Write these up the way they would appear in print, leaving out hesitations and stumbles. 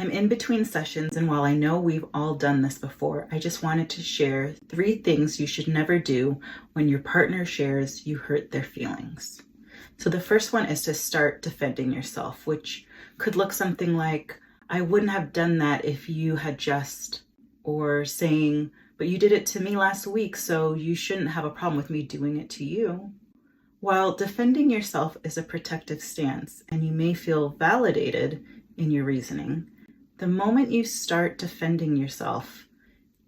I'm in between sessions, and while I know we've all done this before, I just wanted to share 3 things you should never do when your partner shares you hurt their feelings. So the first one is to start defending yourself, which could look something like, I wouldn't have done that if you had just, or saying, but you did it to me last week, so you shouldn't have a problem with me doing it to you. While defending yourself is a protective stance, and you may feel validated in your reasoning, the moment you start defending yourself,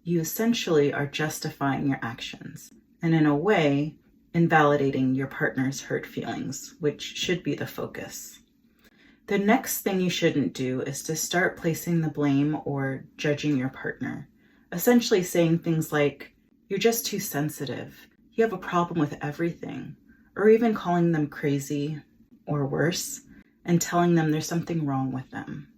you essentially are justifying your actions, and in a way, invalidating your partner's hurt feelings, which should be the focus. The next thing you shouldn't do is to start placing the blame or judging your partner, essentially saying things like, you're just too sensitive, you have a problem with everything, or even calling them crazy or worse, and telling them there's something wrong with them.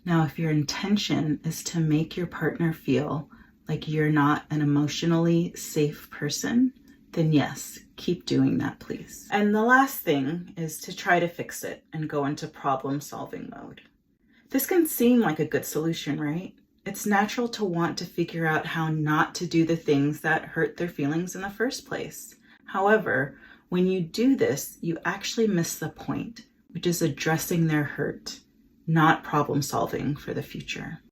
Now, if your intention is to make your partner feel like you're not an emotionally safe person, then yes, keep doing that, please. And the last thing is to try to fix it and go into problem-solving mode. This can seem like a good solution, right? It's natural to want to figure out how not to do the things that hurt their feelings in the first place. However, when you do this, you actually miss the point, which is addressing their hurt, not problem solving for the future.